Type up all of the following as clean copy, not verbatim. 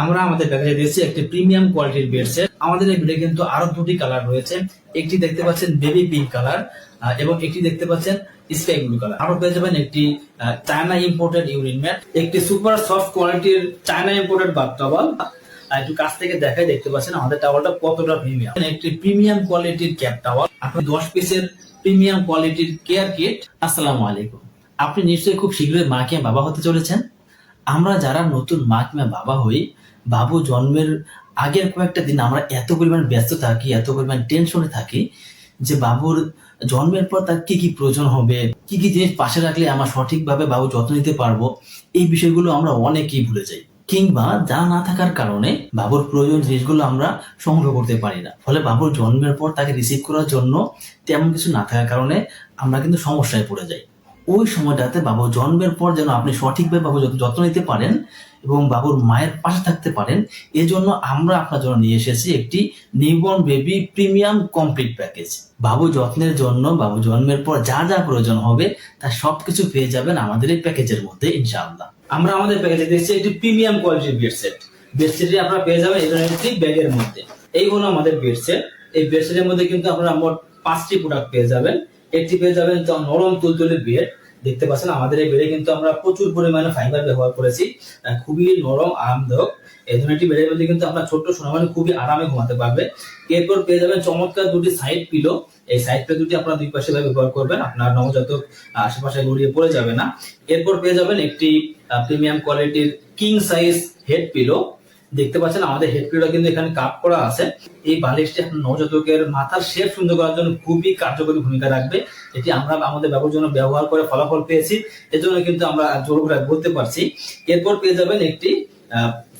আমরা আমাদের প্যাকেজে দিয়েছি একটি প্রিমিয়াম কোয়ালিটির বেড সেট। আমাদের এই বেডে কিন্তু আরো দুটি কালার রয়েছে। একটি দেখতে পাচ্ছেন বেবি পিঙ্ক কালার এবং একটি দেখতে পাচ্ছেন স্কাই ব্লু কালার। আরো পেয়ে যাবেন একটি চায়না ইম্পোর্টেড ইউরিন ম্যাট, একটি সুপার সফট কোয়ালিটির চায়না ইম্পোর্টেড বাথ টাওয়াল। একটু কাছ থেকে দেখাই, দেখতে পাচ্ছেন আমাদের টাওয়ালটা কতটা প্রিমিয়াম। একটি প্রিমিয়াম কোয়ালিটির ক্যাপ টাওয়াল, আপনি 10 পিসের প্রিমিয়াম কোয়ালিটির কেয়ার কিট। আসসালামু আলাইকুম। আপনি নিশ্চয়ই খুব শীঘ্রই মা কিংবা বাবা হতে চলেছেন। আমরা যারা নতুন মা কিংবা বাবা হই, বাবু জন্মের আগের কয়েকটা দিন আমরা এত পরিমাণ ব্যস্ত থাকি, এত পরিমাণ টেনশনে থাকি যে বাবুর জন্মের পর তার কি কি প্রয়োজন হবে, কি কি জিনিস পাশে রাখলে আমরা সঠিকভাবে বাবু যত্ন নিতে পারবো, এই বিষয়গুলো আমরা অনেকেই ভুলে যাই, কিংবা জানা না থাকার কারণে বাবুর প্রয়োজন জিনিসগুলো আমরা সংগ্রহ করতে পারি না। ফলে বাবুর জন্মের পর তাকে রিসিভ করার জন্য তেমন কিছু না থাকার কারণে আমরা কিন্তু সমস্যায় পড়ে যাই। ওই সময়টাতে বাবু জন্মের পর যেন আপনি সঠিকভাবে বাবুর যত্ন নিতে পারেন এবং বাবুর মায়ের পাশে থাকতে পারেন, এজন্য আমরা আপনার জন্য নিয়ে এসেছি একটি newborn baby premium complete package. বাবু যত্নের জন্য বাবু জন্মের পর যা যা প্রয়োজন হবে তার সবকিছু পেয়ে যাবেন আমাদের এই প্যাকেজের মধ্যে ইনশাআল্লাহ। আমরা আমাদের প্যাকেজে দিচ্ছি একটি প্রিমিয়াম কোয়ালিটির বেড সেট। বেড সেটটি আপনারা পেয়ে যাবেন এই ধরনের একটি ব্যাগের মধ্যে। এই হলো আমাদের বেড সেট। এই বেড সেটের মধ্যে কিন্তু আপনারা মোট 5টি প্রোডাক্ট পেয়ে যাবেন। একটি পেয়ে যাবেন নরম তুলতুলে বেড। দেখতে পাচ্ছেন আমাদের এই বেডে কিন্তু আমরা প্রচুর পরিমাণে ফাইবার ব্যবহার করেছি, খুবই নরম আরামদায়ক। এই ধরনের একটি বেডের মধ্যে কিন্তু আপনার ছোট্ট সোনামণি খুবই আরামে ঘুমাতে পারবে। এরপর পেয়ে যাবেন চমৎকার দুটি সাইড পিলো। এই সাইড পিলো দুটি আপনারা দুই পাশে ব্যবহার করবেন, আপনার নবজাতক আশেপাশে গড়িয়ে পড়ে যাবে না। এরপর পেয়ে যাবেন একটি প্রিমিয়াম কোয়ালিটির কিং সাইজ হেড পিলো। দেখতে পাচ্ছেন আমাদের হেড পিলোটা কিন্তু এখানে কাপ করা আছে। এই বালিশটি আপনার নবজাতকের মাথার শেপ সুন্দর করার জন্য খুবই কার্যকরী ভূমিকা রাখবে। এটি আমরা আমাদের বাবুর জন্য ব্যবহার করে ফলাফল পেয়েছি, এজন্য কিন্তু আমরা জোর করে বলতে পারছি। এরপর পেয়ে যাবেন একটি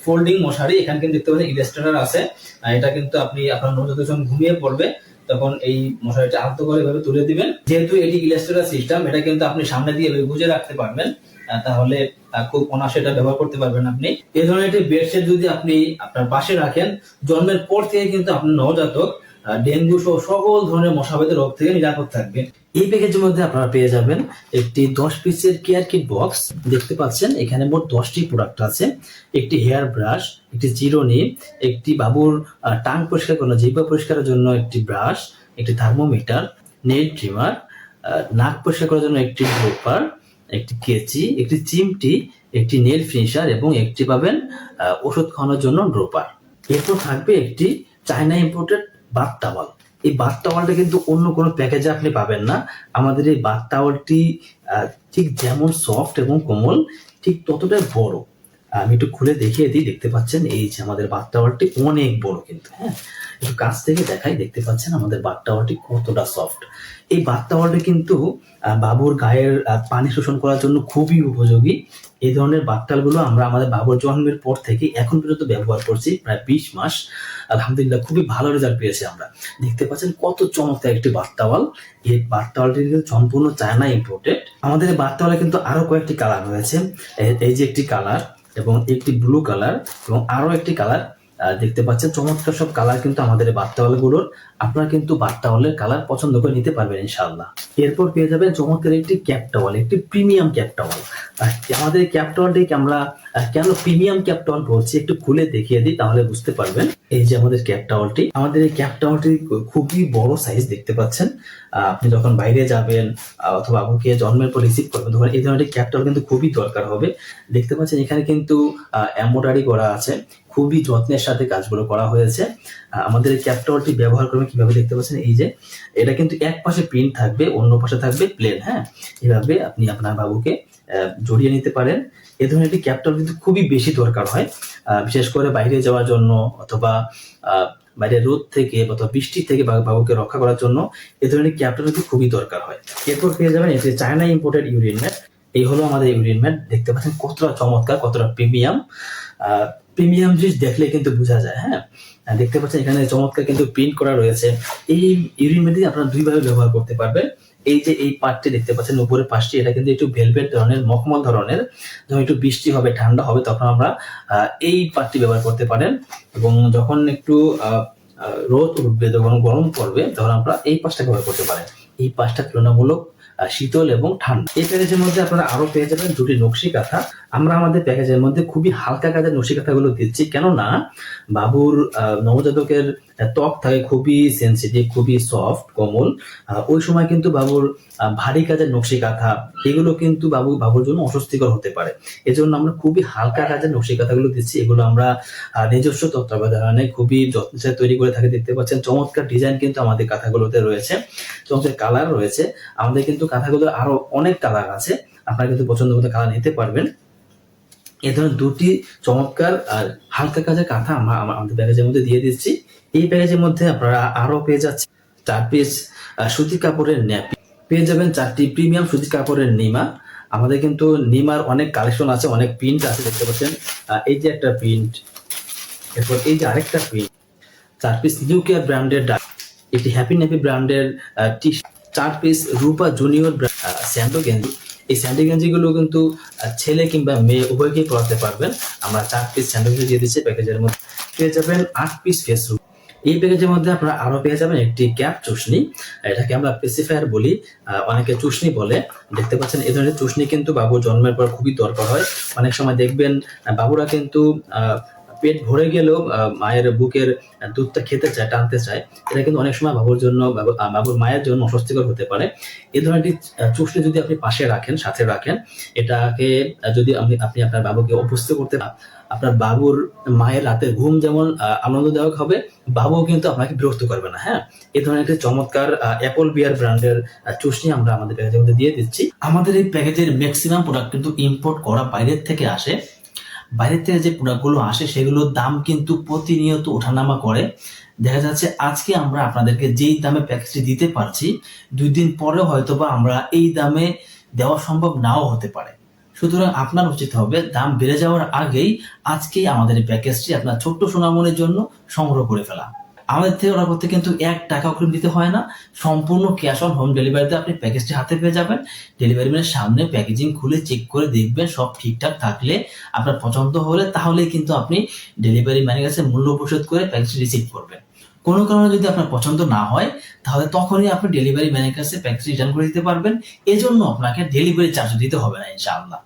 ফোল্ডিং মশারি। এখানে কিন্তু দেখতে পাচ্ছেন ইলাস্ট্রেটর আছে। এটা কিন্তু আপনি আপনার নবজাতক যখন ঘুমিয়ে পড়বে তখন এই মশারিটা আলতো করে এভাবে তুলে দিবেন। যেহেতু এটি ইলাস্ট্রেটর সিস্টেম, এটা কিন্তু আপনি সামনে দিয়ে গুজে রাখতে পারবেন, তাহলে খুব অনায়াসে এটা ব্যবহার করতে পারবেন আপনি। এই ধরনের একটি বেডশিট যদি আপনি আপনার পাশে রাখেন, জন্মের পর থেকে কিন্তু আপনার নবজাতক ডেঙ্গু সহ সকল ধরনের মশাবাহিত রোগ থেকে নিরাপদ থাকবে। এই প্যাকেজের মধ্যে আপনারা পেয়ে যাবেন একটি 10 পিসের কেয়ার কিট বক্স। দেখতে পাচ্ছেন এখানে মোট 10টি প্রোডাক্ট আছে। একটি হেয়ার ব্রাশ, একটি চিরুনি, একটি বাবুর টাং পরিষ্কার করার জিহ্বা পরিষ্কারের জন্য একটি ব্রাশ, একটি থার্মোমিটার, নেল ট্রিমার, নাক পরিষ্কার করার জন্য একটি ড্রপার, একটি কেচি, একটি চিমটি, একটি নেল ফিনিশার এবং একটি পাবেন ওষুধ খাওয়ানোর জন্য ড্রপার। এরপর থাকবে একটি চায়না ইম্পোর্টেড বাথ টাওয়াল। এই বাথ টাওয়ালটা কিন্তু অন্য কোনো প্যাকেজে আপনি পাবেন না। আমাদের এই বাথ টাওয়ালটি ঠিক যেমন সফট এবং কোমল, ঠিক ততটাই বড়। আমি একটু খুলে দেখিয়ে দিই। দেখতে পাচ্ছেন এই যে আমাদের বাথ টাওয়ালটি অনেক বড় কিন্তু, হ্যাঁ, একটু কাছ থেকে দেখাই। দেখতে পাচ্ছেন আমাদের বাথ টাওয়ালটি কতটা সফট। এই বাথ টাওয়ালটি কিন্তু বাবুর গায়ের পানি শোষণ করার জন্য খুবই উপযোগী। এই ধরনের বাথ টাওয়ালগুলো আমরা আমাদের বাবুর জন্মের পর থেকে এখন পর্যন্ত ব্যবহার করছি, প্রায় 20 মাস। আলহামদুলিল্লাহ খুবই ভালো রেজাল্ট পেয়েছি আমরা। দেখতে পাচ্ছেন কত চমৎকার একটি বাথ টাওয়াল। এই বাথ টাওয়ালটি কিন্তু সম্পূর্ণ চায়না ইম্পোর্টেড। আমাদের এই বাথ টাওয়ালে কিন্তু আরো কয়েকটি কালার রয়েছে। এই যে একটি কালার এবং একটি ব্লু কালার এবং আরো একটি কালার। দেখতে পাচ্ছেন চমৎকার সব কালার কিন্তু আমাদের এই বাথ টাওয়ালগুলোর। আপনারা কিন্তু বাথ টাওয়ালের কালার পছন্দ করে নিতে পারবেন ইনশাআল্লাহ। এরপর পেয়ে যাবেন চমৎকার একটি ক্যাপ টাওয়াল, একটি প্রিমিয়াম ক্যাপ টাওয়াল। আমাদের এই ক্যাপ টাওয়ালটাকে আমরা কেন প্রিমিয়াম ক্যাপ টাওয়াল বলছি একটু খুলে দেখিয়ে দিই, তাহলে বুঝতে পারবেন। এই যে আমাদের ক্যাপ টাওয়ালটি, আমাদের এই ক্যাপ টাওয়ালটি খুবই বড় সাইজ। দেখতে পাচ্ছেন আপনি যখন বাইরে যাবেন অথবা বাবুকে জন্মের পর রিসিভ করবেন তখন এই ধরনের ক্যাপ টাওয়াল কিন্তু খুবই দরকার হবে। দেখতে পাচ্ছেন এখানে কিন্তু এমব্রয়ডারি করা আছে, খুবই যত্নের সাথে কাজগুলো করা হয়েছে। আমাদের এই ক্যাপ টাওয়ালটি ব্যবহার করবেন কিভাবে দেখতে পাচ্ছেন। এই যে এটা কিন্তু এক পাশে প্রিন্ট থাকবে, অন্য পাশে থাকবে প্লেন। হ্যাঁ, এভাবে আপনি আপনার বাবুকে জড়িয়ে নিতে পারেন। এই ধরনের একটি ক্যাপ টাওয়াল কিন্তু খুবই বেশি দরকার হয়, বিশেষ করে বাইরে যাওয়ার জন্য অথবা বাইরে রোদ থেকে অথবা বৃষ্টি থেকে বাবুকে রক্ষা করার জন্য এই ধরনের ক্যাপ টাওয়াল কিন্তু খুবই দরকার হয়। এরপর পেয়ে যাবেন এই যে চায়না ইম্পোর্টেড ইউরিন ম্যাট। এই হলো আমাদের ইউরিন ম্যাট। দেখতে পাচ্ছেন কতটা চমৎকার, কতটা প্রিমিয়াম। প্রিমিয়াম জিনিস দেখলে কিন্তু বোঝা যায়। হ্যাঁ, দেখতে পাচ্ছেন এখানে চমৎকার কিন্তু প্রিন্ট করা রয়েছে। এই ইউরিন ম্যাটটি আপনারা দুইভাবে ব্যবহার করতে পারবেন। এই যে এই পার্টটি দেখতে পাচ্ছেন উপরের পাশটি, এটা কিন্তু একটু ভেলভেট ধরনের, মখমল ধরনের। যখন একটু বৃষ্টি হবে, ঠান্ডা হবে, তখন আমরা এই পার্টটি ব্যবহার করতে পারেন। এবং যখন একটু রোদ উঠবে, যখন গরম পড়বে, তখন আপনারা এই পাশটা ব্যবহার করতে পারেন। এই পাশটা তুলনামূলক শীতল এবং ঠান্ডা। এই প্যাকেজের মধ্যে আপনারা আরো পেয়ে যাবেন দুটি নকশি কাঁথা। আমরা আমাদের প্যাকেজের মধ্যে খুবই হালকা কাজের নকশি কাঁথাগুলো দিচ্ছি, কেননা বাবুর নবজাতকের ত্বক থাকে খুবই সেন্সিটিভ, খুবই সফট কোমল। ওই সময় কিন্তু বাবুর ভারী কাজের নকশি কাঁথা এগুলো কিন্তু বাবুর জন্য অস্বস্তিকর হতে পারে। এজন্য আমরা খুবই হালকা কাজের নকশি কাঁথাগুলো দিচ্ছি। এগুলো আমরা নিজস্ব তত্ত্বাবধানে খুবই যত্নের সাথে তৈরি করে থাকি। দেখতে পাচ্ছেন চমৎকার ডিজাইন কিন্তু আমাদের কাঁথাগুলোতে রয়েছে, চমৎকার কালার রয়েছে। আমাদের কিন্তু কাঁথাগুলোর আরো অনেক কালার আছে, আপনারা কিন্তু পছন্দ মতো কালার নিতে পারবেন। এই ধরনের দুটি চমৎকার আর হালকা কাজের কাঁথা আমরা আমাদের প্যাকেজের মধ্যে দিয়ে দিচ্ছি। এই প্যাকেজের মধ্যে আপনারা আরো পেয়ে যাচ্ছেন 4 পিস সুতি কাপড়ের ন্যাপি, পেয়ে যাবেন 4টি প্রিমিয়াম সুতি কাপড়ের নিমা। আমাদের কিন্তু নিমার অনেক কালেকশন আছে, অনেক প্রিন্ট আছে। দেখতে পাচ্ছেন এই যে একটা প্রিন্ট, এরপর এই যে আরেকটা প্রিন্ট, 4 পিস নিউ কেয়ার ব্র্যান্ডের একটি হ্যাপি ন্যাপি ব্র্যান্ডের টি, 4 পিস রূপা জুনিয়র স্যান্ডো গেঞ্জি। এই স্যান্ডো গেঞ্জিগুলো কিন্তু ছেলে কিংবা মেয়ে উভয়কেই পরাতে পারবেন। আমরা 4 পিস স্যান্ডো গেঞ্জি দিয়ে দিচ্ছি। প্যাকেজের মধ্যে পেয়ে যাবেন 8 পিস ফেস রুম। এই প্যাকেজের মধ্যে আপনারা আরো পেয়ে যাবেন একটি ক্যাপ চুষনি, এটাকে আমরা পেসিফায়ার বলি, অনেকে চুষনি বলে। দেখতে পাচ্ছেন এই ধরনের চুষনি কিন্তু বাবু জন্মের পর খুবই দরকার হয়। অনেক সময় দেখবেন বাবুরা কিন্তু পেট ভরে গেলেও মায়ের বুকের দুধটা খেতে চায়, টানতে চায়। এটা কিন্তু অনেক সময় বাবুর জন্য, বাবুর মায়ের জন্য অস্বস্তিকর হতে পারে। এই ধরনের চুষনি যদি আপনি পাশে রাখেন, সাথে রাখেন, এটাকে যদি আপনি আপনার বাবুকে অভ্যস্ত করতে, আপনার বাবুর মায়ের রাতের ঘুম যেমন আনন্দদায়ক হবে, বাবুও কিন্তু আপনাকে বিরক্ত করবে না। হ্যাঁ, এই ধরনের একটি চমৎকার অ্যাপল বিয়ার ব্র্যান্ডের চুষনি আমরা আমাদের প্যাকেজের মধ্যে দিয়ে দিচ্ছি। আমাদের এই প্যাকেজের ম্যাক্সিমাম প্রোডাক্ট কিন্তু ইম্পোর্ট করা বাইরের থেকে আসে। বাইরের থেকে যে প্রোডাক্টগুলো আসে সেগুলোর দাম কিন্তু প্রতিনিয়ত ওঠানামা করে। দেখা যাচ্ছে আজকে আমরা আপনাদেরকে যেই দামে প্যাকেজটি দিতে পারছি, 2 দিন পরে হয়তোবা আমরা এই দামে দেওয়া সম্ভব নাও হতে পারে। সুতরাং আপনার উচিত হবে দাম বেড়ে যাওয়ার আগেই আজকেই আমাদের এই প্যাকেজটি আপনার ছোট্ট সোনামনির জন্য সংগ্রহ করে ফেলা। আমাদের থেকে অর্ডার করতে কিন্তু 1 টাকা অগ্রিম দিতে হয় না, সম্পূর্ণ ক্যাশ অন হোম ডেলিভারিতে আপনি প্যাকেজটি হাতে পেয়ে যাবেন। ডেলিভারি ম্যানের সামনে প্যাকেজিং খুলে চেক করে দেখবেন, সব ঠিকঠাক থাকলে, আপনার পছন্দ হলে, তাহলেই কিন্তু আপনি ডেলিভারি ম্যানের কাছে মূল্য পরিশোধ করে প্যাকেজটি রিসিভ করবেন। কোনো কারণে যদি আপনার পছন্দ না হয়, তাহলে তখনই আপনি ডেলিভারি ম্যানের কাছে প্যাকেজটি রিটার্ন করে দিতে পারবেন। এজন্য আপনাকে ডেলিভারি চার্জ দিতে হবে না ইনশাআল্লাহ।